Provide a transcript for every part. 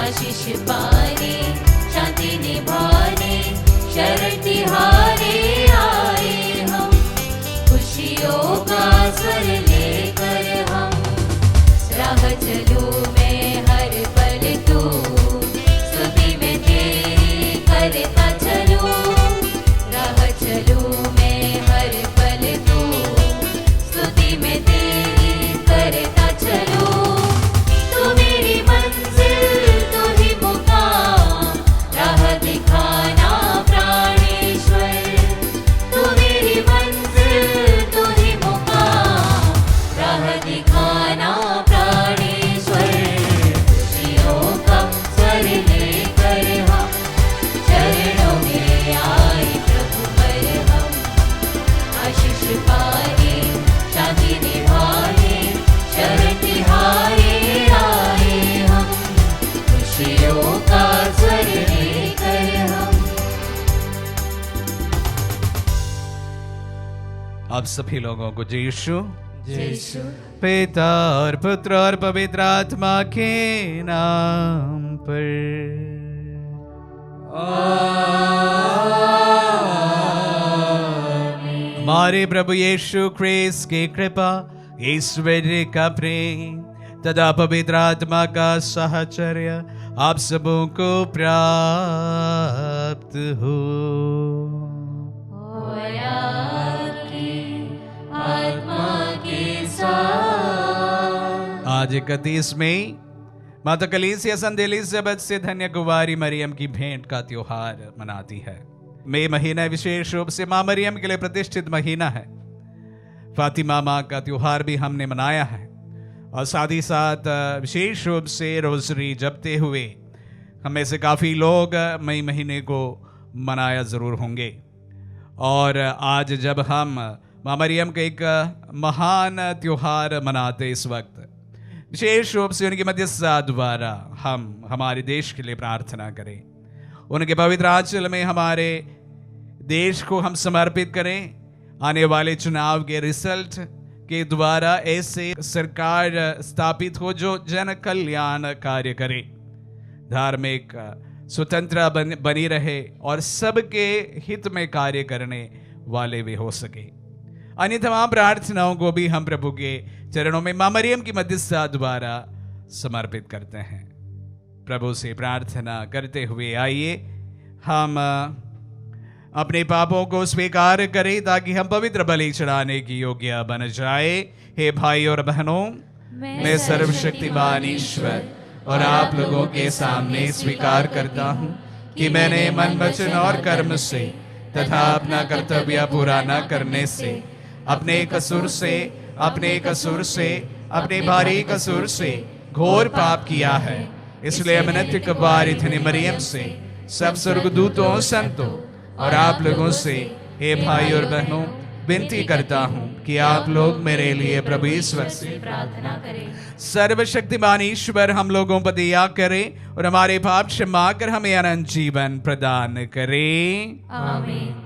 आशीष पाने, शांति निभाने, शरण तिहारे आए हम। खुशियों का स्वर लेकर हम, राह चलूं मैं हर पल तू, स्तुति में तेरी करता चलूं। राह चलूं मैं हर पल तू, स्तुति में तेरी करता चलूं। तू मेरी मंजिल, तू ही मुकाम, राह दिखाना प्राणेश्वर। तू मेरी मंजिल, तू ही मुकाम, राह दिखाना प्राणेश्वर। खुशियों का स्वर लेकर हम, चरणों में आए प्रभु पर हम। आशीष पाने, शांति निभाने, शरण तिहारे आए हम। खुशियों का स्वर लेकर हम। आप सभी लोगों को यीशु यीशु पिता और पुत्र और पवित्र आत्मा के नाम पर हमारे प्रभु यीशु ख्रीस्त की कृपा, ईश्वर का प्रेम तथा पवित्र आत्मा का साहचर्य आप सबों को प्राप्त हो। और आपकी आत्मा के साथ। आज 31 मई माता कलीसिया संत एलिजाबेथ से धन्य कुंवारी मरियम की भेंट का त्योहार मनाती है। मई महीना विशेष रूप से मां मरियम के लिए प्रतिष्ठित महीना है। फातिमा मां का त्योहार भी हमने मनाया है और साथ ही साथ विशेष रूप से रोजरी जपते हुए हमें से काफ़ी लोग मई महीने को मनाया ज़रूर होंगे। और आज जब हम मां मरियम का एक महान त्योहार मनाते इस वक्त विशेष रूप से उनकी मध्यस्थता द्वारा हम हमारे देश के लिए प्रार्थना करें। उनके पवित्र आंचल में हमारे देश को हम समर्पित करें। आने वाले चुनाव के रिजल्ट के द्वारा ऐसे सरकार स्थापित हो जो जन कल्याण कार्य करे, धार्मिक स्वतंत्र बनी रहे और सबके हित में कार्य करने वाले भी हो सके। अन्य तमाम प्रार्थनाओं को भी हम प्रभु के चरणों में मां मरियम की मध्यस्थता द्वारा समर्पित करते हैं। प्रभु से प्रार्थना करते हुए आइए हम अपने पापों को स्वीकार करें ताकि हम पवित्र बलि चढ़ाने की योग्य बन जाए। हे भाई और बहनों, मैं सर्वशक्तिमान ईश्वर और आप लोगों के सामने स्वीकार करता हूँ कि मैंने मन वचन और कर्म से तथा अपना कर्तव्य पूरा न करने से अपने कसूर से अपने भारी कसूर से घोर पाप किया है। इसलिए मैं नित्य कुंवारी धन्य मरियम से, सब स्वर्गदूतों, संतों और आप लोगों से, हे भाई और बहनों, विनती करता हूँ कि आप लोग मेरे लिए प्रभु ईश्वर से प्रार्थना करें। सर्वशक्तिमान ईश्वर हम लोगों पर दया करे और हमारे पाप क्षमा कर हमें अनंत जीवन प्रदान करे। आमीन।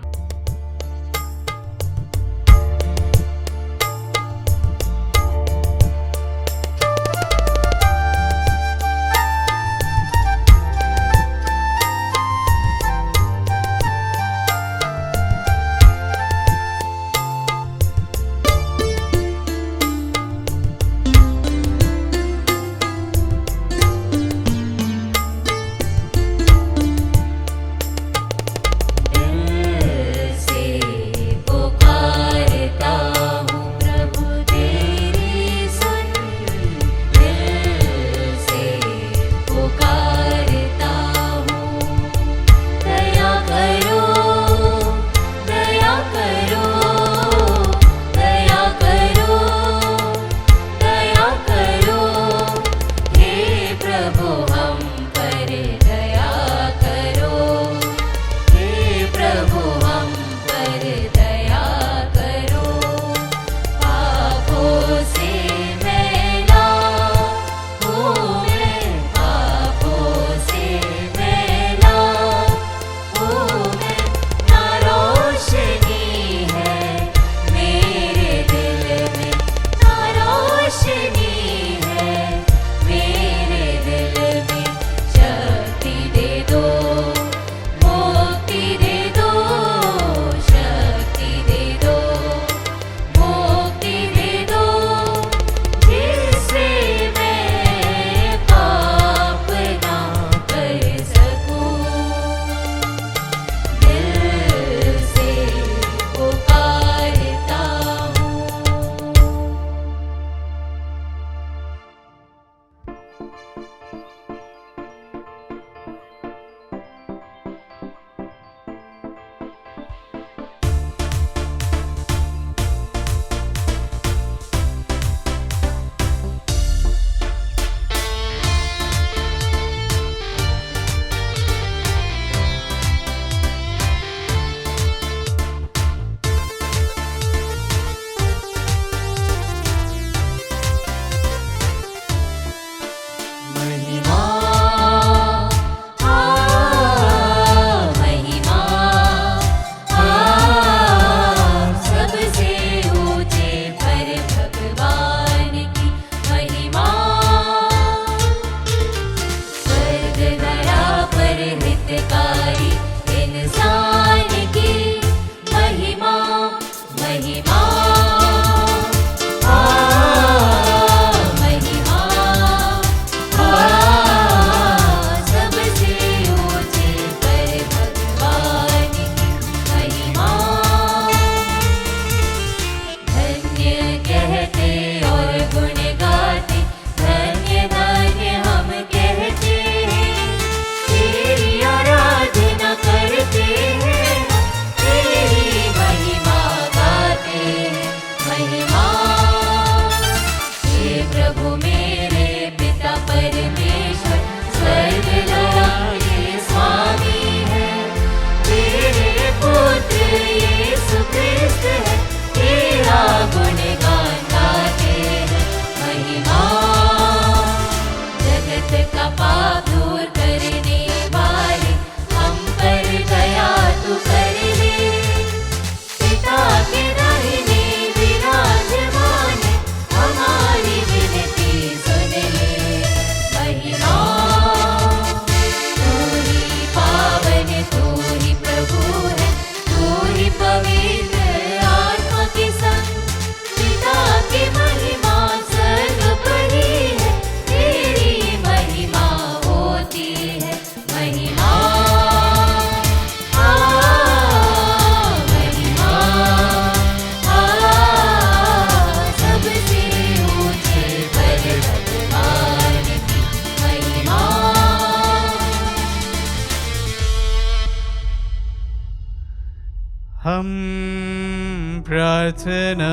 हम प्रार्थना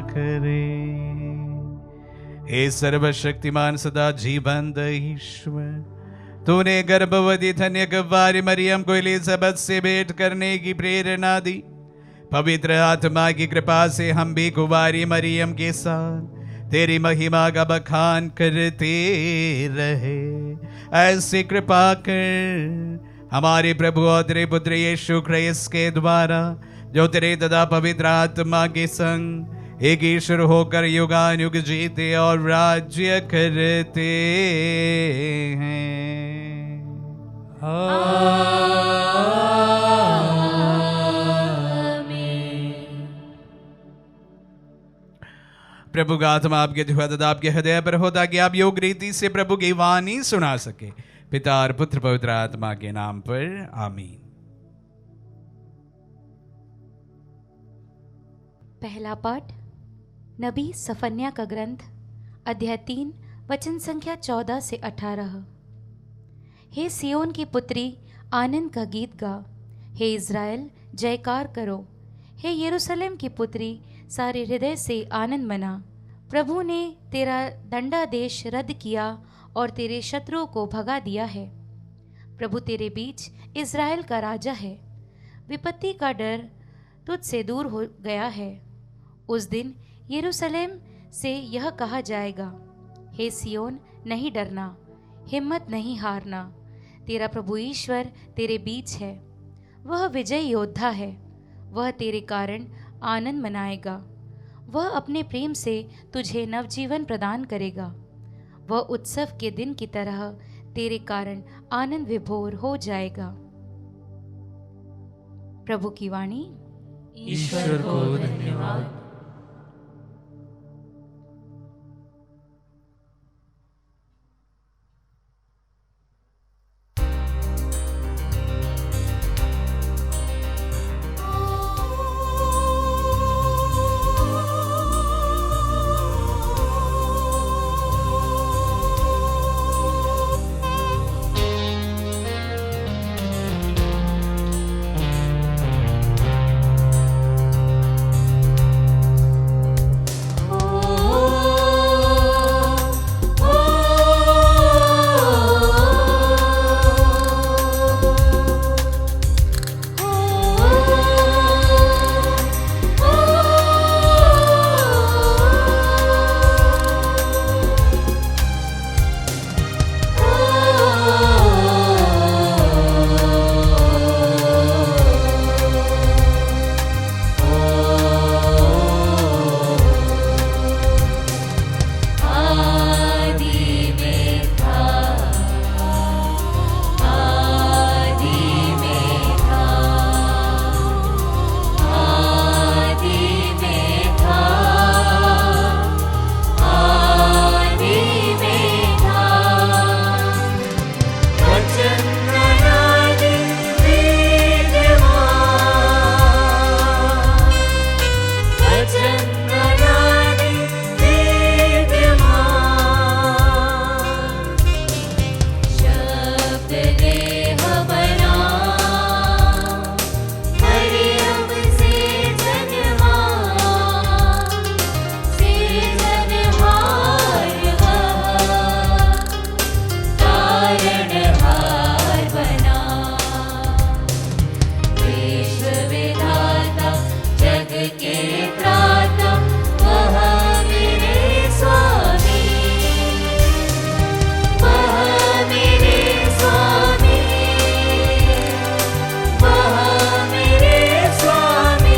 करें। हे सर्वशक्तिमान सदा जीवंत ईश्वर, तूने गर्भवती धन्य कुंवारी मरियम को एलिजाबेथ से भेंट करने की प्रेरणा दी। पवित्र आत्मा की कृपा से हम भी कुंवारी मरियम के साथ तेरी महिमा का बखान करते रहे। ऐसी कृपा कर हमारे प्रभु और तेरे पुत्र यीशु ख्रिस्त के द्वारा, जो तेरे तथा पवित्र आत्मा के संग एक ईश्वर होकर युगानुयुग जीते और राज्य करते हैं। प्रभु का आत्मा आपके तथा आपके हृदय पर हो, ताकि आप योग रीति से प्रभु की वाणी सुना सके। पिता और पुत्र पवित्र आत्मा के नाम पर आमीन। पहला पाठ नबी सफन्या का ग्रंथ, अध्याय 3 वचन संख्या 14 से 18। हे सियोन की पुत्री, आनंद का गीत गा। हे इज़राइल, जयकार करो। हे यरूशलेम की पुत्री, सारे हृदय से आनंद मना। प्रभु ने तेरा दंडादेश रद्द किया और तेरे शत्रुओं को भगा दिया है। प्रभु तेरे बीच इज़राइल का राजा है। विपत्ति का डर तुझसे दूर हो गया है। उस दिन यरूशलेम से यह कहा जाएगा, हे सियोन, नहीं डरना, हिम्मत नहीं हारना। तेरा प्रभु ईश्वर तेरे बीच है। वह विजय योद्धा है। वह तेरे कारण आनंद मनाएगा। वह अपने प्रेम से तुझे नवजीवन प्रदान करेगा। वह उत्सव के दिन की तरह तेरे कारण आनंद विभोर हो जाएगा। प्रभु की वाणी। ईश्वर को धन्यवाद। तारणहार बना। विश्व विधाता जग के त्राता वह मेरे स्वामी, वह मेरे स्वामी, वह मेरे स्वामी।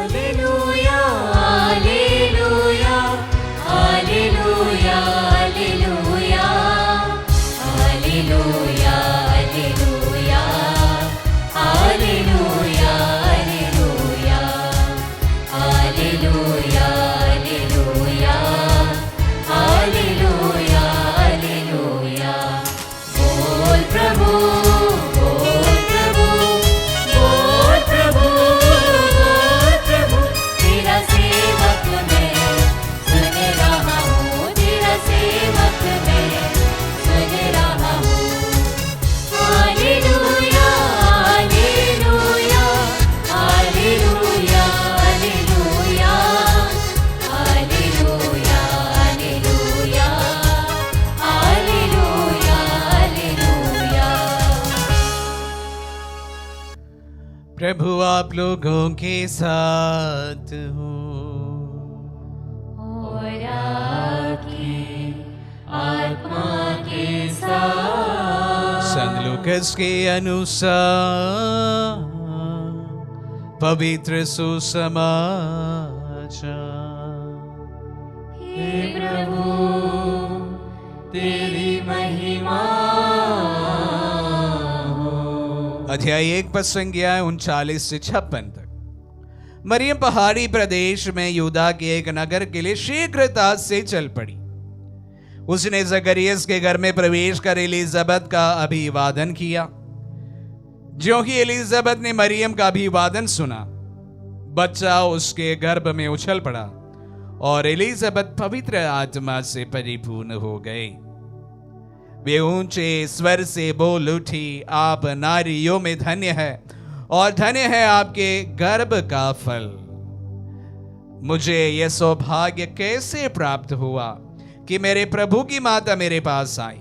Alleluia, alleluia, alleluia, alleluia, alleluia, alleluia, alleluia, alleluia, alleluia, alleluia, alleluia, alleluia। बोल प्रभु, बोल प्रभु, बोल प्रभु, बोल प्रभु, तेरा सेवक मैं सुन रहा हूँ, तेरा सेवक मैं सुन रहा हूँ। Hallelujah, hallelujah, hallelujah, hallelujah, hallelujah, hallelujah, hallelujah, hallelujah. प्रभु आप लोगों के साथ हो। और आपकी आत्मा के साथ। संत लूकस के अनुसार पवित्र सुसमाचार। हे प्रभु तेरी महिमा हो। अध्याय 1 पद संख्या 39 से 56 तक। मरियम पहाड़ी प्रदेश में यूदा के एक नगर के लिए शीघ्रता से चल पड़ी। उसने जकरियस के घर में प्रवेश कर एलिजाबेथ का अभिवादन किया। ज्यों ही एलिजाबेथ ने मरियम का अभिवादन सुना, बच्चा उसके गर्भ में उछल पड़ा और एलिजाबेथ पवित्र आत्मा से परिपूर्ण हो गए। वे ऊंचे स्वर से बोल उठी, आप नारियों में धन्य है और धन्य है आपके गर्भ का फल। मुझे यह सौभाग्य कैसे प्राप्त हुआ कि मेरे प्रभु की माता मेरे पास आई?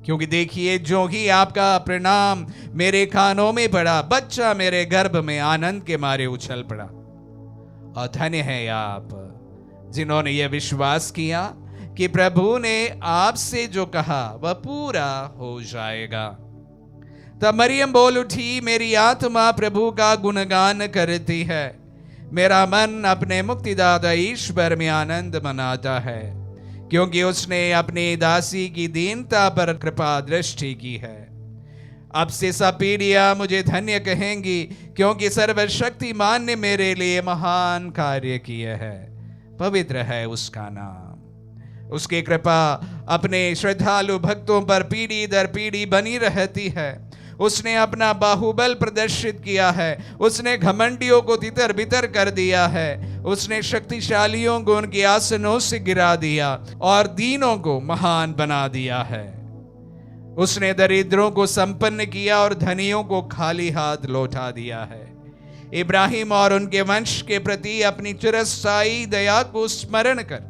क्योंकि देखिए, जो ही आपका प्रणाम मेरे कानों में पड़ा, बच्चा मेरे गर्भ में आनंद के मारे उछल पड़ा। और धन्य है आप जिन्होंने यह विश्वास किया कि प्रभु ने आपसे जो कहा वह पूरा हो जाएगा। तब मरियम बोल उठी, मेरी आत्मा प्रभु का गुणगान करती है, मेरा मन अपने मुक्तिदाता ईश्वर में आनंद मनाता है, क्योंकि उसने अपनी दासी की दीनता पर कृपा दृष्टि की है। अब से सब पीढ़ियां मुझे धन्य कहेंगी, क्योंकि सर्वशक्तिमान ने मेरे लिए महान कार्य किए हैं। पवित्र है उसका नाम। उसकी कृपा अपने श्रद्धालु भक्तों पर पीढ़ी दर पीढ़ी बनी रहती है। उसने अपना बाहुबल प्रदर्शित किया है, उसने घमंडियों को तितर बितर कर दिया है, उसने शक्तिशालियों को उनके आसनों से गिरा दिया और दीनों को महान बना दिया है। उसने दरिद्रों को संपन्न किया और धनियों को खाली हाथ लौटा दिया है। इब्राहिम और उनके वंश के प्रति अपनी चिरस्थायी दया को स्मरण कर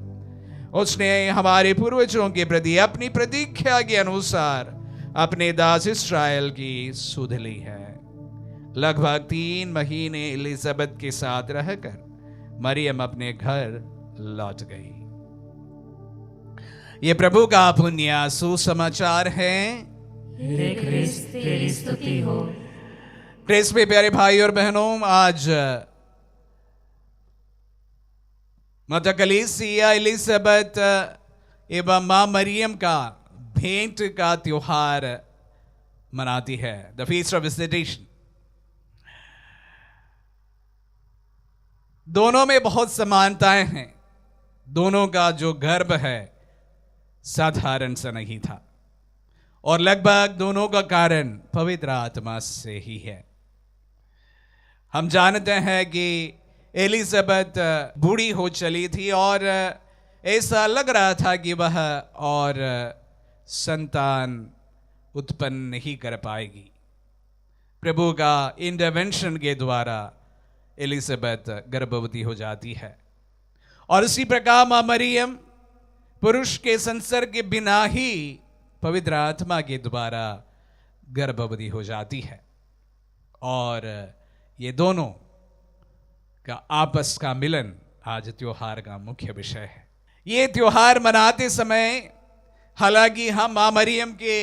उसने हमारे पूर्वजों के प्रति अपनी प्रतिज्ञा के अनुसार अपने दास इस्राएल की सुध ली है। लगभग 3 महीने एलिजाबेथ के साथ रहकर मरियम अपने घर लौट गई। ये प्रभु का पुण्य सुसमाचार है। हे क्रिस्त तेरी स्तुति हो। क्रिस्त में प्यारे भाई और बहनों, आज माता कलीसिया एलिजाबेथ एवं मां मरियम का भेंट का त्योहार मनाती है, द फीस्ट ऑफ विजिटेशन। दोनों में बहुत समानताएं हैं। दोनों का जो गर्भ है साधारण सा नहीं था और लगभग दोनों का कारण पवित्र आत्मा से ही है। हम जानते हैं कि एलिजाबेथ बूढ़ी हो चली थी और ऐसा लग रहा था कि वह और संतान उत्पन्न नहीं कर पाएगी। प्रभु का इंटरवेंशन के द्वारा एलिजाबेथ गर्भवती हो जाती है और इसी प्रकार मां मरियम पुरुष के संसर्ग के बिना ही पवित्र आत्मा के द्वारा गर्भवती हो जाती है और ये दोनों का आपस का मिलन आज त्योहार का मुख्य विषय है। ये त्योहार मनाते समय हालांकि हम मां मरियम के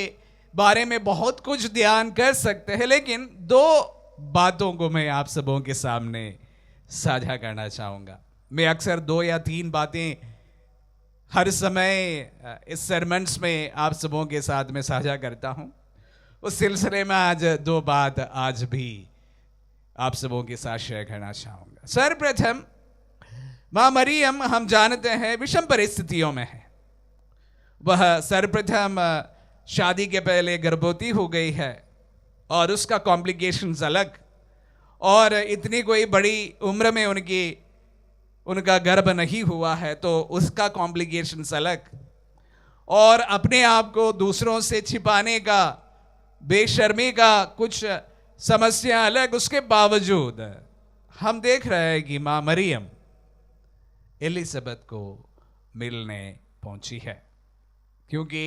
बारे में बहुत कुछ ध्यान कर सकते हैं, लेकिन दो बातों को मैं आप सबों के सामने साझा करना चाहूंगा। मैं अक्सर 2 या 3 बातें हर समय इस सरमन्स में आप सबों के साथ में साझा करता हूं। उस सिलसिले में आज 2 बात आज भी आप सबों के साथ शेयर करना चाहूंगा। सर्वप्रथम मां मरियम हम जानते हैं विषम परिस्थितियों में है। वह सर्वप्रथम शादी के पहले गर्भवती हो गई है और उसका कॉम्प्लिकेशंस अलग, और इतनी कोई बड़ी उम्र में उनका गर्भ नहीं हुआ है तो उसका कॉम्प्लिकेशंस अलग, और अपने आप को दूसरों से छिपाने का, बेशर्मी का कुछ समस्या अलग। उसके बावजूद हम देख रहे हैं कि मां मरियम एलिजाबेथ को मिलने पहुंची है, क्योंकि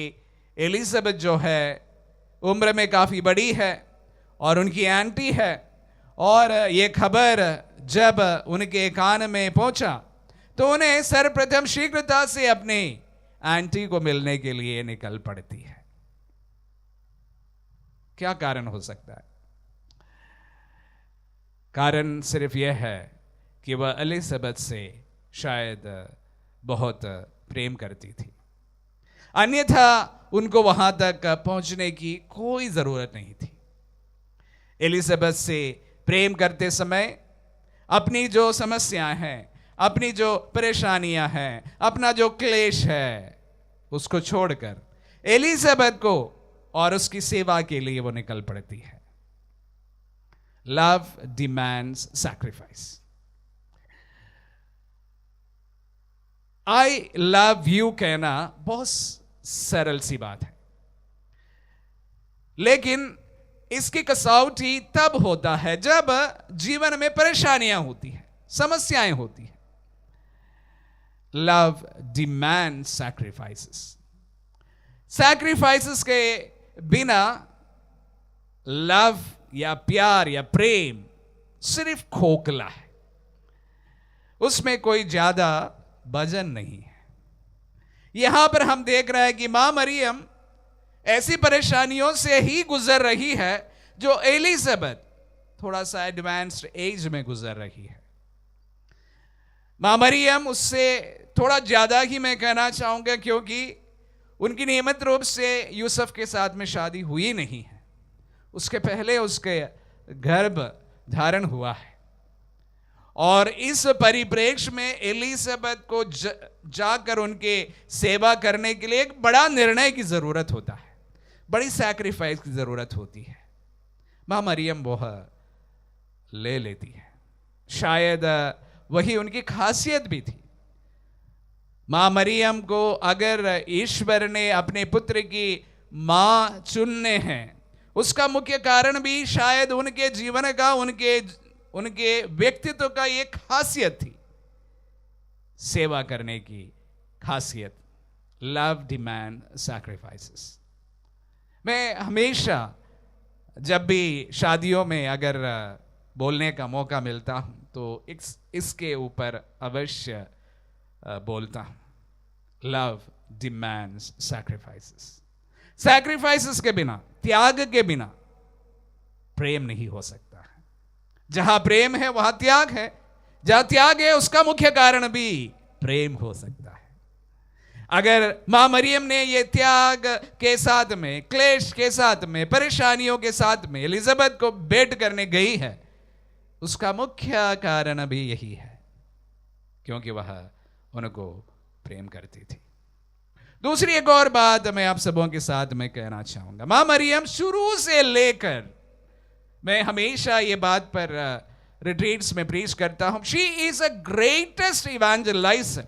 एलिजाबेथ जो है उम्र में काफी बड़ी है और उनकी आंटी है, और ये खबर जब उनके कान में पहुंचा तो उन्हें सर्वप्रथम शीघ्रता से अपनी आंटी को मिलने के लिए निकल पड़ती है। क्या कारण हो सकता है? कारण सिर्फ यह है कि वह एलिजाबेथ से शायद बहुत प्रेम करती थी, अन्यथा उनको वहां तक पहुंचने की कोई जरूरत नहीं थी। एलिजाबेथ से प्रेम करते समय अपनी जो समस्याएं हैं, अपनी जो परेशानियां हैं, अपना जो क्लेश है, उसको छोड़कर एलिजाबेथ को और उसकी सेवा के लिए वो निकल पड़ती है। Love demands sacrifice. I love you कहना बहुत सरल सी बात है, लेकिन इसकी कसौटी तब होता है जब जीवन में परेशानियां होती हैं, समस्याएं होती हैं। Love demand sacrifices. सैक्रिफाइसेस के बिना लव या प्यार या प्रेम सिर्फ खोखला है, उसमें कोई ज्यादा वजन नहीं है। यहां पर हम देख रहे हैं कि मां मरियम ऐसी परेशानियों से ही गुजर रही है जो एलिजाबेथ थोड़ा सा एडवांस्ड एज में गुजर रही है। मां मरियम उससे थोड़ा ज्यादा ही मैं कहना चाहूंगा, क्योंकि उनकी नियमित रूप से यूसुफ के साथ में शादी हुई नहीं है, उसके पहले उसके गर्भ धारण हुआ है। और इस परिप्रेक्ष्य में एलिजाबेथ को जाकर उनके सेवा करने के लिए एक बड़ा निर्णय की जरूरत होता है, बड़ी सैक्रिफाइस की जरूरत होती है। मां मरियम वह ले लेती है, शायद वही उनकी खासियत भी थी। मां मरियम को अगर ईश्वर ने अपने पुत्र की मां चुनने हैं, उसका मुख्य कारण भी शायद उनके जीवन का, उनके व्यक्तित्व का एक खासियत थी, सेवा करने की खासियत। Love demand sacrifices. मैं हमेशा जब भी शादियों में अगर बोलने का मौका मिलता हूं तो इसके ऊपर अवश्य बोलता हूं। Love demands sacrifices. सैक्रिफाइसेस के बिना, त्याग के बिना प्रेम नहीं हो सकता है। जहां प्रेम है वहां त्याग है, जहां त्याग है उसका मुख्य कारण भी प्रेम हो सकता है। अगर मां मरियम ने ये त्याग के साथ में, क्लेश के साथ में, परेशानियों के साथ में एलिजाबेथ को भेंट करने गई है, उसका मुख्य कारण भी यही है, क्योंकि वह उनको प्रेम करती थी। दूसरी एक और बात मैं आप सबों के साथ में कहना चाहूंगा। मां मरियम शुरू से लेकर, मैं हमेशा ये बात पर रिट्रीट्स में प्रीच करता हूं, शी इज अ ग्रेटेस्ट इवेंजलाइजर।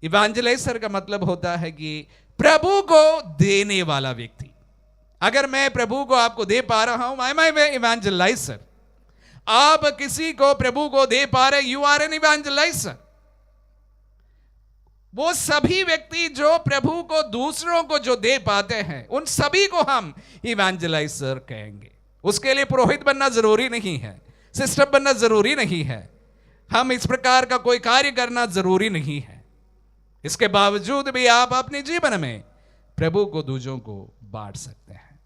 इवेंजलाइजर का मतलब होता है कि प्रभु को देने वाला व्यक्ति। अगर मैं प्रभु को आपको दे पा रहा हूं, आई एम ए इवेंजलाइजर। आप किसी को प्रभु को दे पा रहे, यू आर एन इवेंजलाइजर। वो सभी व्यक्ति जो प्रभु को दूसरों को जो दे पाते हैं, उन सभी को हम इवेंजलाइजर कहेंगे। उसके लिए पुरोहित बनना जरूरी नहीं है, सिस्टर बनना जरूरी नहीं है, हम इस प्रकार का कोई कार्य करना जरूरी नहीं है। इसके बावजूद भी आप अपने जीवन में प्रभु को दूसरों को बांट सकते हैं।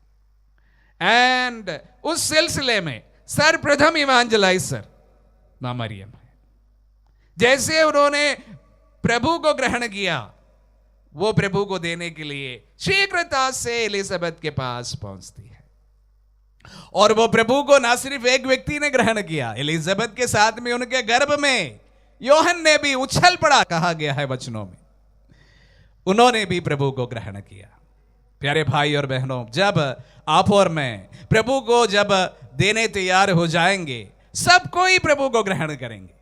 एंड उस सिलसिले में सर्वप्रथम इवेंजलाइजर मां मरियम है। जैसे उन्होंने प्रभु को ग्रहण किया, वो प्रभु को देने के लिए शीघ्रता से एलिजाबेथ के पास पहुंचती है। और वो प्रभु को ना सिर्फ एक व्यक्ति ने ग्रहण किया, एलिजाबेथ के साथ में उनके गर्भ में योहन ने भी उछल पड़ा, कहा गया है वचनों में, उन्होंने भी प्रभु को ग्रहण किया। प्यारे भाई और बहनों, जब आप और मैं प्रभु को जब देने तैयार हो जाएंगे, सब कोई प्रभु को ग्रहण करेंगे।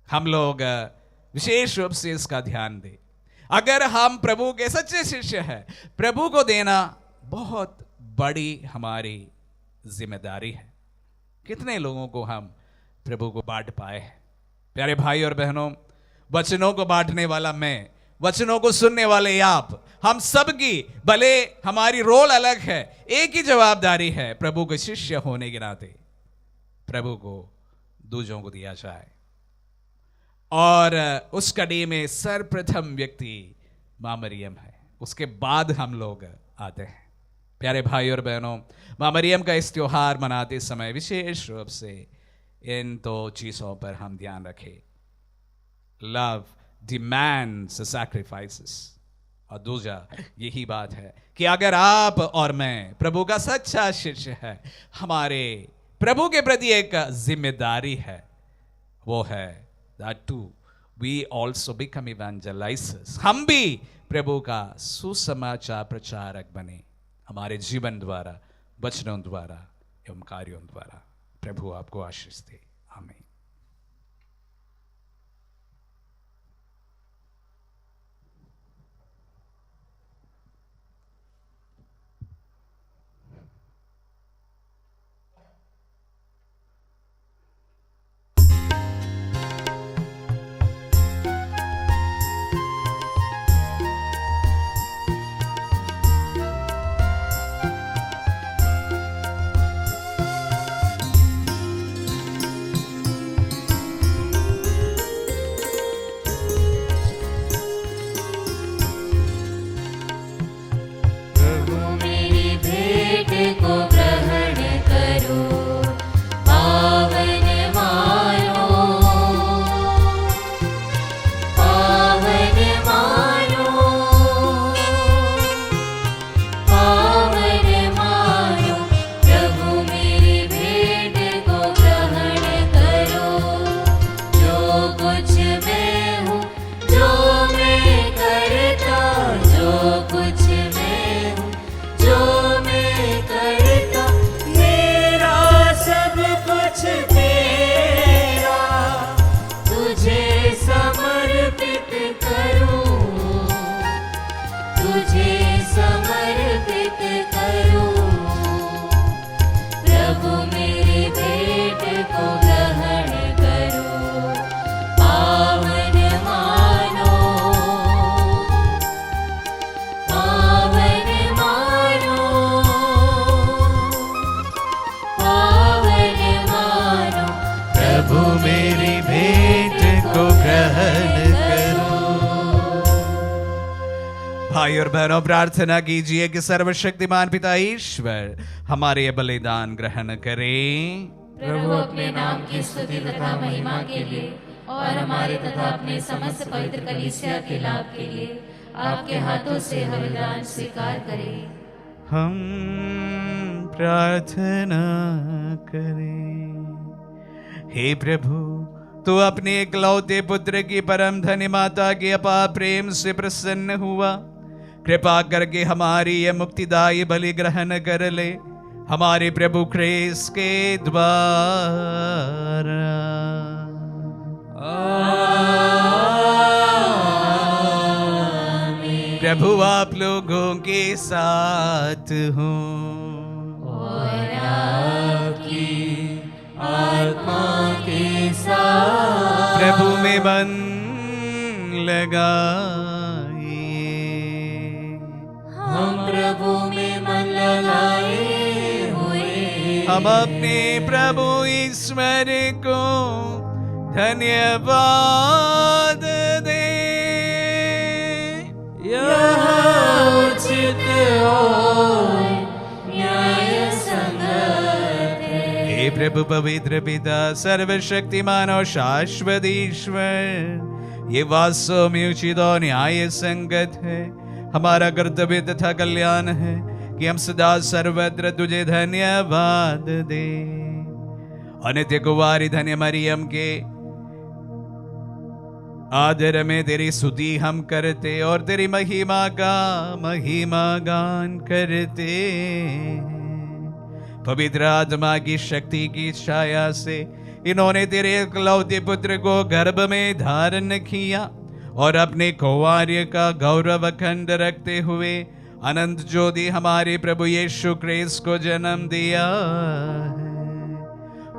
हम लोग विशेष रूप से इसका ध्यान दें। अगर हम प्रभु के सच्चे शिष्य हैं, प्रभु को देना बहुत बड़ी हमारी जिम्मेदारी है। कितने लोगों को हम प्रभु को बांट पाए हैं? प्यारे भाई और बहनों, वचनों को बांटने वाला मैं, वचनों को सुनने वाले आप, हम सबकी, भले हमारी रोल अलग है, एक ही जवाबदारी है, प्रभु के शिष्य होने के नाते प्रभु को दूसरों को दिया जाए। और उस कड़ी में सर्वप्रथम व्यक्ति मां मरियम है, उसके बाद हम लोग आते हैं। प्यारे भाई और बहनों, मां मरियम का इस त्योहार मनाते समय विशेष रूप से इन दो चीजों पर हम ध्यान रखें। लव डिमांड्स सैक्रिफाइसेस, और दूसरा यही बात है कि अगर आप और मैं प्रभु का सच्चा शिष्य है, हमारे प्रभु के प्रति एक जिम्मेदारी है, वो है that too we also become evangelizers। हम भी प्रभु का सुसमाचार प्रचारक बने, हमारे जीवन द्वारा, वचनों द्वारा एवं कार्यों द्वारा। प्रभु आपको आशीष दे। आमीन। भाई और बहनों, प्रार्थना कीजिए कि सर्वशक्तिमान पिता ईश्वर हमारे बलिदान ग्रहण करें। प्रभु अपने नाम की स्तुति तथा महिमा के लिए और हमारे तथा अपने समस्त पवित्र कलीसिया के लाभ के लिए आपके हाथों से बलिदान स्वीकार करें। हम प्रार्थना करें। हे प्रभु, तू अपने इकलौते पुत्र की परम धन्य माता के अपार प्रेम से प्रसन्न हुआ। कृपा करके हमारी यह मुक्तिदायी बलि ग्रहण कर ले हमारे प्रभु क्रिस्त के द्वारा। प्रभु आप लोगों के साथ हो और आपकी आत्मा के साथ। प्रभु में मन लगाइए। हम प्रभु में मन लगाए हुए हम अपने प्रभु ईश्वर को धन्यवाद दें। यह उचित और न्यायसंगत है। हे प्रभु पवित्र पिता सर्वशक्तिमान और शाश्वत ईश्वर, ये वास्तव में उचित और न्याय संगत है, हमारा कर्तव्य तथा कल्याण है कि हम सदा सर्वत्र तुझे धन्यवाद दें। अनित्य कुमारी धन्य मरियम के आदर में तेरी स्तुति हम करते और तेरी महिमा का महिमा गान करते। पवित्र आत्मा की शक्ति की छाया से इन्होंने तेरे इकलौते पुत्र को गर्भ में धारण किया और अपने कुंवार्य का गौरव अखंड रखते हुए अनंत ज्योति हमारे प्रभु यीशु क्रिस्त को जन्म दिया है।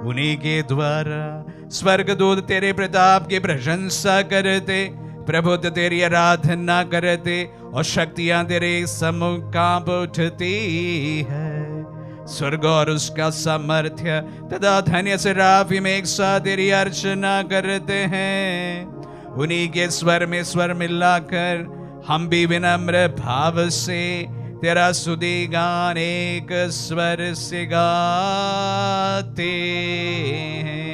उन्हीं के द्वारा स्वर्गदूत तेरे प्रताप की प्रशंसा करते, प्रभुत्व तेरी आराधना करते और शक्तियां तेरे सम्मुख कांप उठती है। स्वर्ग और उसका सामर्थ्य तथा धन्य सेराफिम एक साथ तेरी अर्चना करते हैं। उन्हीं के स्वर में स्वर मिलाकर हम भी विनम्र भाव से तेरा स्तुति गान एक स्वर से गाते हैं।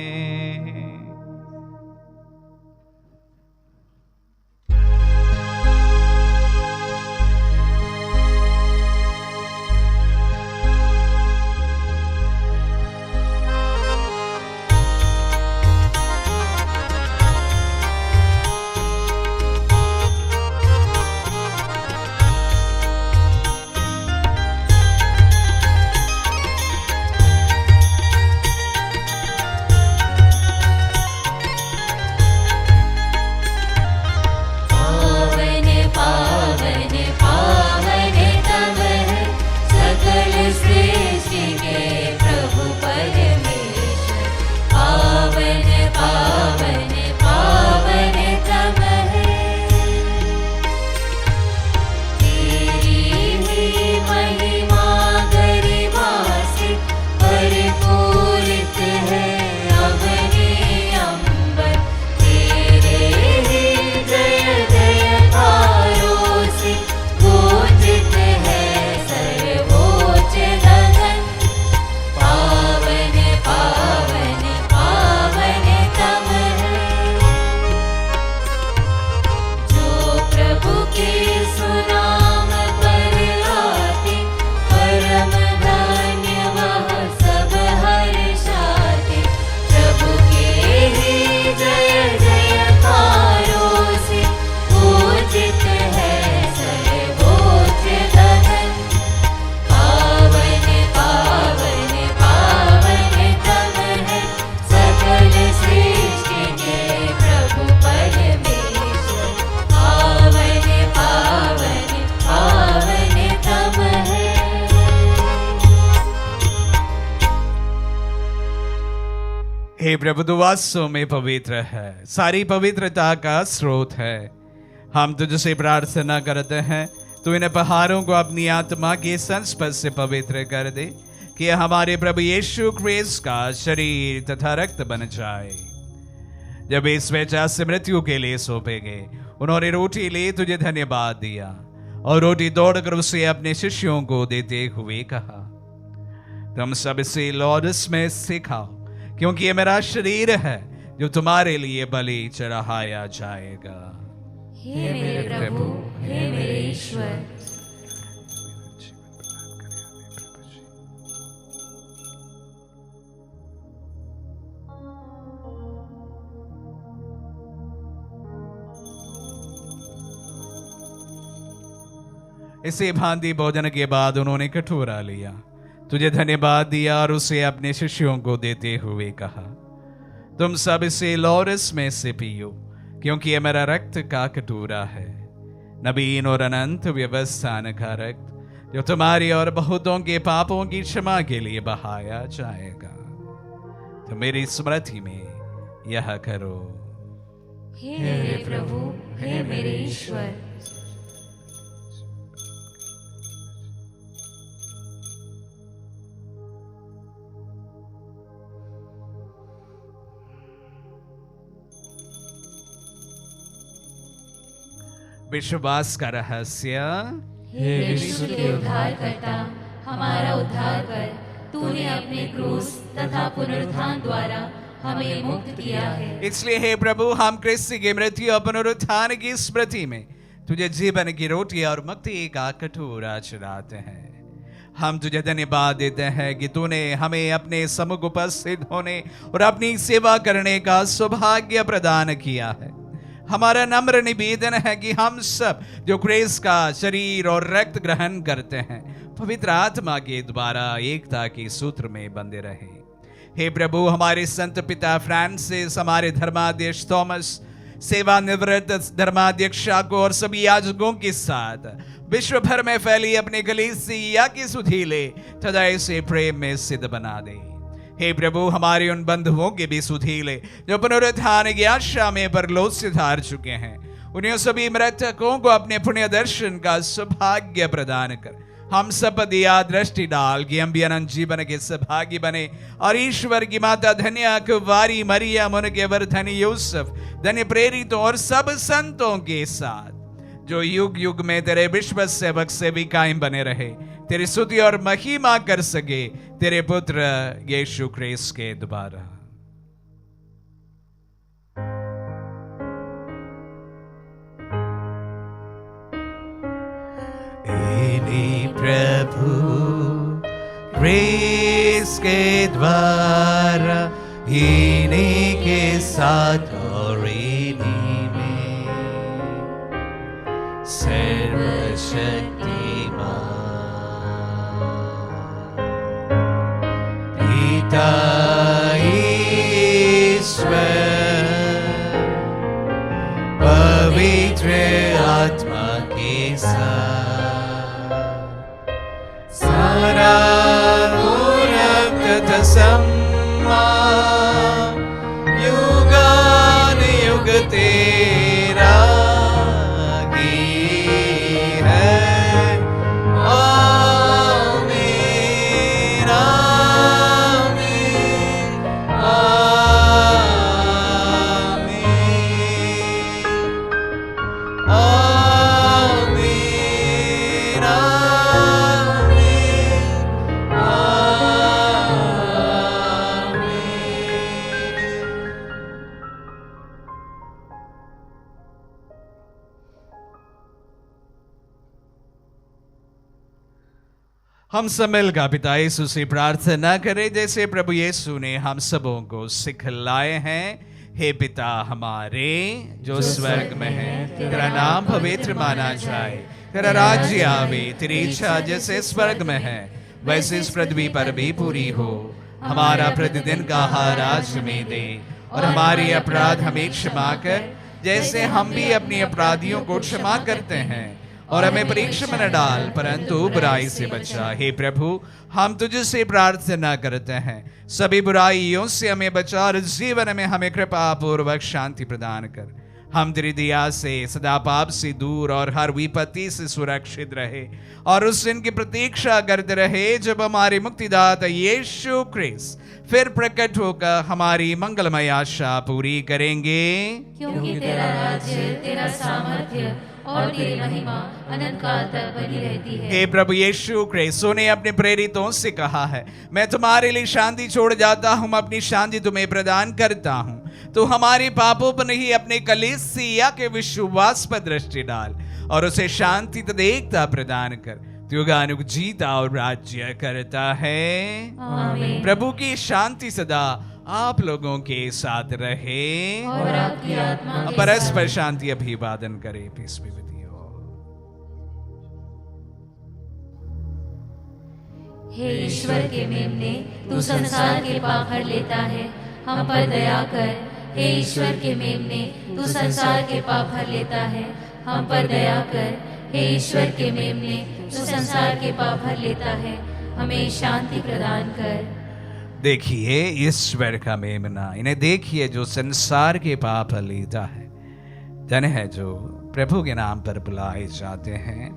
हे प्रभु तू वास्तव में पवित्र है, सारी पवित्रता का स्रोत है। हम तुझसे प्रार्थना करते हैं तू इन पहाड़ों को अपनी आत्मा के संस्पर्श से पवित्र कर दे कि हमारे प्रभु यीशु क्रिस्त का शरीर तथा रक्त बन जाए। जब इस स्वेच्छा से मृत्यु के लिए सौंपे गए, उन्होंने रोटी ली, तुझे धन्यवाद दिया और रोटी तोड़कर उसे अपने शिष्यों को देते हुए कहा, तुम सब इसे लो, इसमें से खाओ, क्योंकि ये मेरा शरीर है जो तुम्हारे लिए बलि चढ़ाया जाएगा। हे मेरे प्रभु, हे मेरे ईश्वर। इसे भांति भोजन के बाद उन्होंने कटोरा लिया, तुझे धन्यवाद दिया और उसे अपने शिष्यों को देते हुए कहा, तुम सब इसे लो, इसमें से पियो, क्योंकि यह मेरा रक्त का कटोरा है, नवीन और अनंत व्यवस्थान का रक्त, जो तुम्हारी और बहुतों के पापों की क्षमा के लिए बहाया जाएगा। तो मेरी स्मृति में यह करो। हे मेरे प्रभु, हे मेरे ईश्वर। विश्वास का रहस्य। हे विश्व के उद्धार करता, हमारा उद्धार कर। तूने अपने क्रूस तथा पुनरुत्थान द्वारा हमें मुक्त किया है। इसलिए हे प्रभु, हम क्रिस्त की मृत्यु और पुनरुत्थान की स्मृति में तुझे जीवन की रोटी और मुक्ति का कटोरा चढ़ाते हैं। हम तुझे धन्यवाद देते हैं कि तूने हमें अपने सम्मुख उपस्थित होने और अपनी सेवा करने का सौभाग्य प्रदान किया है। हमारा नम्र निवेदन है कि हम सब जो क्रिस्त का शरीर और रक्त ग्रहण करते हैं, पवित्र आत्मा के द्वारा एकता के सूत्र में बंधे रहे। हे प्रभु, हमारे संत पिता फ्रांसिस, हमारे धर्माध्यक्ष थॉमस, सेवानिवृत्त धर्माध्यक्ष को और सभी याजकों के साथ विश्व भर में फैली अपने कलीसिया की सुधीले तथा इसे प्रेम में सिद्ध बना दे। हे प्रभु, हमारे उन बंधुओं के भी सुधीले जो पुनरुत्थान की आशा में परलोक से धार चुके हैं, उन्हें सभी मृतकों को अपने पुण्य दर्शन का सौभाग्य प्रदान कर हम सब पर दिया दृष्टि डाल कि हम भी अनंत जीवन के सौभागी बने और ईश्वर की माता धन्य कुंवारी मरियम, उनके वर धन्य यूसुफ, धन्य प्रेरितों और सब संतों के साथ जो युग युग में तेरे विश्व सेवक से भी कायम बने रहे, तेरी स्तुति और महिमा कर सके तेरे पुत्र यीशु क्रिस्त के द्वारा। प्रभु क्रिस्त के द्वारा, इन्हीं के साथ और इन्हीं में सर्वशक्तिमान पिता ईश्वर पवित्र आत्मा के साथ सारा तथा सम्मा युगान युग तेरा ही है। आमीन, आमीन, आमीन, आमीन, हम सब मिलकर पिता यीशु से प्रार्थना करें जैसे प्रभु यीशु ने हम सबों को सिखलाए हैं। हे पिता हमारे जो स्वर्ग में है, तेरा नाम पवित्र माना जाए, तेरा राज्य आवे, तेरी इच्छा जैसे स्वर्ग में है वैसे इस पृथ्वी पर भी पूरी हो। हमारा प्रतिदिन का आहार आज हमें दे और हमारे अपराध हमें क्षमा कर जैसे हम भी अपने अपराधियों को क्षमा करते हैं, और हमें परीक्षा में न डाल परंतु बुराई से बचा। हे प्रभु, हम तुझसे प्रार्थना करते हैं सभी बुराइयों से हमें बचा और जीवन में हमें कृपा पूर्वक शांति प्रदान कर। हम तेरी दया से सदा पाप से दूर और हर विपत्ति से सुरक्षित रहे और उस दिन की प्रतीक्षा करते रहे जब हमारे मुक्तिदाता यीशु क्रिस्त फिर प्रकट होकर हमारी मंगलमय आशा पूरी करेंगे। क्योंकि तेरा राज्य, तेरा सामर्थ्य और तेरी महिमा अनंत काल तक बनी रहती है। हे प्रभु यीशु क्रिस्त ने अपने प्रेरितों से कहा है, मैं तुम्हारे लिए शांति छोड़ जाता हूँ, अपनी शांति तुम्हें प्रदान करता हूँ। तो हमारे पापों पर नहीं अपने कलीसिया के विश्वास पर दृष्टि डाल और उसे शांति तथा एकता प्रदान कर। युगानुग जीता और राज्य करता है। आमीन। प्रभु की शांति सदा आप लोगों के साथ रहे और आपकी आत्मा के परस्पर शांति अभिवादन करे। Peace be with you. हे ईश्वर के मेमने, तू संसार के पाप हर लेता है, हम पर दया कर। हे ईश्वर के मेमने, तू संसार के पाप हर लेता है, हम पर दया कर। हे ईश्वर के मेमने, तू संसार के पाप हर लेता है, हमें शांति प्रदान कर। देखिए ईश्वर का मेमना, इन्हें देखिए जो संसार के पाप लेता है। धन्य है जो प्रभु के नाम पर बुलाए जाते हैं।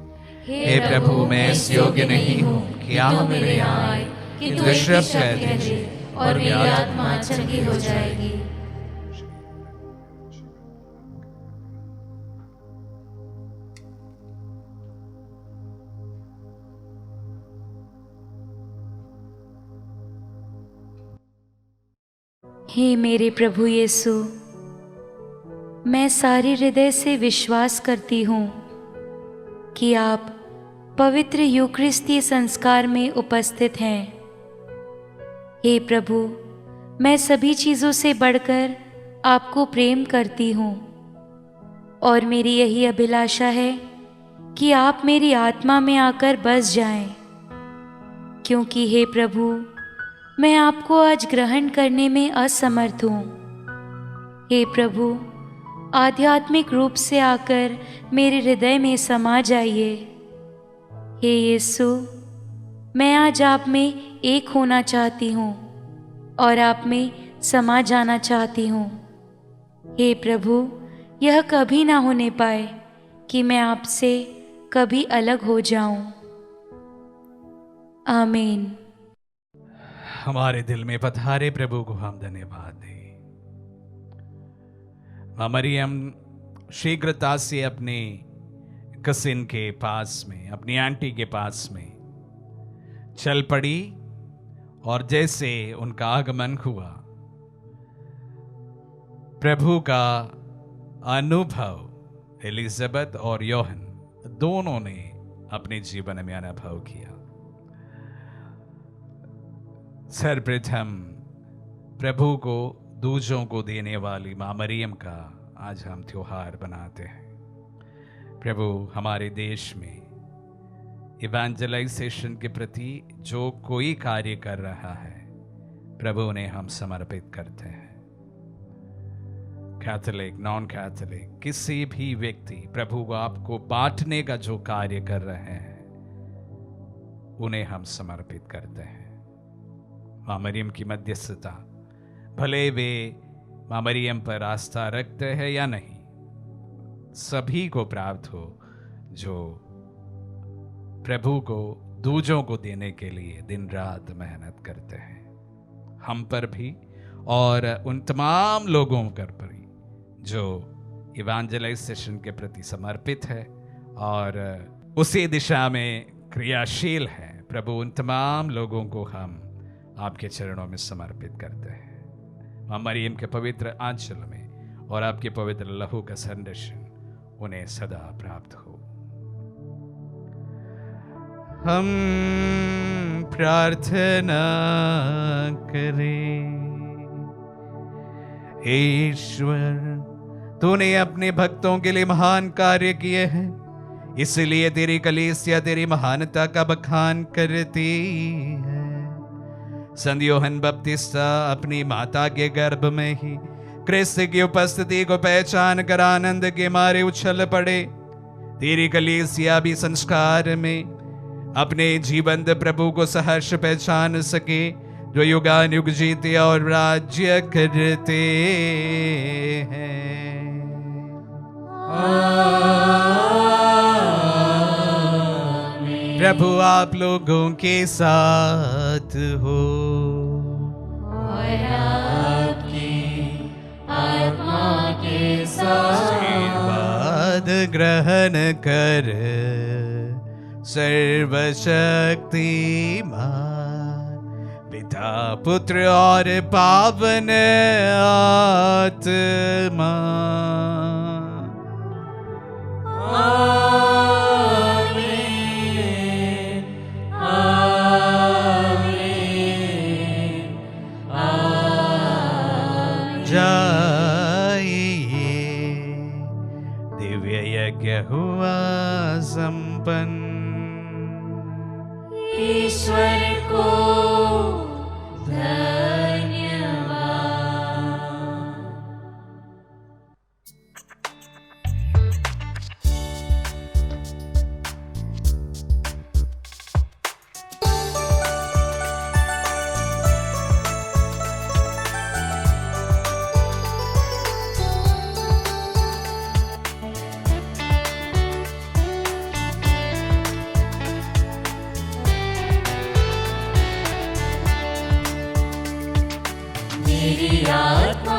हे प्रभु, मैं इस योग्य नहीं हूँ कि आप मेरे यहाँ आए, किंतु एक शब्द कह दीजिए और मेरी आत्मा चंगी हो जाएगी। हे मेरे प्रभु यीशु, मैं सारे हृदय से विश्वास करती हूँ कि आप पवित्र यूकरिस्तीय संस्कार में उपस्थित हैं। हे प्रभु, मैं सभी चीज़ों से बढ़कर आपको प्रेम करती हूँ और मेरी यही अभिलाषा है कि आप मेरी आत्मा में आकर बस जाएं, क्योंकि हे प्रभु, मैं आपको आज ग्रहण करने में असमर्थ हूँ। हे प्रभु, आध्यात्मिक रूप से आकर मेरे हृदय में समा जाइए। हे यीशु, मैं आज आप में एक होना चाहती हूँ और आप में समा जाना चाहती हूँ। हे प्रभु, यह कभी ना होने पाए कि मैं आपसे कभी अलग हो जाऊं। आमीन। हमारे दिल में पधारे प्रभु को हम धन्यवाद दें। माँ मरियम शीघ्रता से अपने कसिन के पास में, अपनी आंटी के पास में चल पड़ी और जैसे उनका आगमन हुआ, प्रभु का अनुभव एलिजाबेथ और योहन दोनों ने अपने जीवन में अनुभव किया। सर्वप्रथम प्रभु को दूजों को देने वाली माँ मरियम का आज हम त्योहार बनाते हैं। प्रभु हमारे देश में इवेंजलाइजेशन के प्रति जो कोई कार्य कर रहा है, प्रभु उन्हें हम समर्पित करते हैं। कैथोलिक, नॉन कैथोलिक, किसी भी व्यक्ति प्रभु को आपको बांटने का जो कार्य कर रहे हैं, उन्हें हम समर्पित करते हैं। माँ मरियम की मध्यस्थता, भले वे माँ मरियम पर आस्था रखते हैं या नहीं, सभी को प्राप्त हो जो प्रभु को दूजों को देने के लिए दिन रात मेहनत करते हैं। हम पर भी और उन तमाम लोगों पर भी जो इवेंजलाइजेशन के प्रति समर्पित है और उसी दिशा में क्रियाशील है। प्रभु उन तमाम लोगों को हम आपके चरणों में समर्पित करते हैं। माँ मरियम के पवित्र आंचल में और आपके पवित्र लहू का संरक्षण उन्हें सदा प्राप्त हो। हम प्रार्थना करें। ईश्वर, तूने अपने भक्तों के लिए महान कार्य किए हैं, इसलिए तेरी कलीसिया तेरी महानता का बखान करती है। संत यूहन्ना बपतिस्ता अपनी माता के गर्भ में ही क्रिस्त की उपस्थिति को पहचान कर आनंद के मारे उछल पड़े। तेरी कलीसिया भी संस्कार में अपने जीवंत प्रभु को सहर्ष पहचान सके, जो युगानुयुग जीते और राज्य करते हैं। प्रभु आप लोगों के साथ हो और आपकी आत्मा के साथ। आशीर्वाद ग्रहण कर सर्वशक्तिमान पिता पुत्र और पावन आत्मा। जाइए, दिव्य यज्ञ हुआ संपन्न। ईश्वर को मेरी आत्मा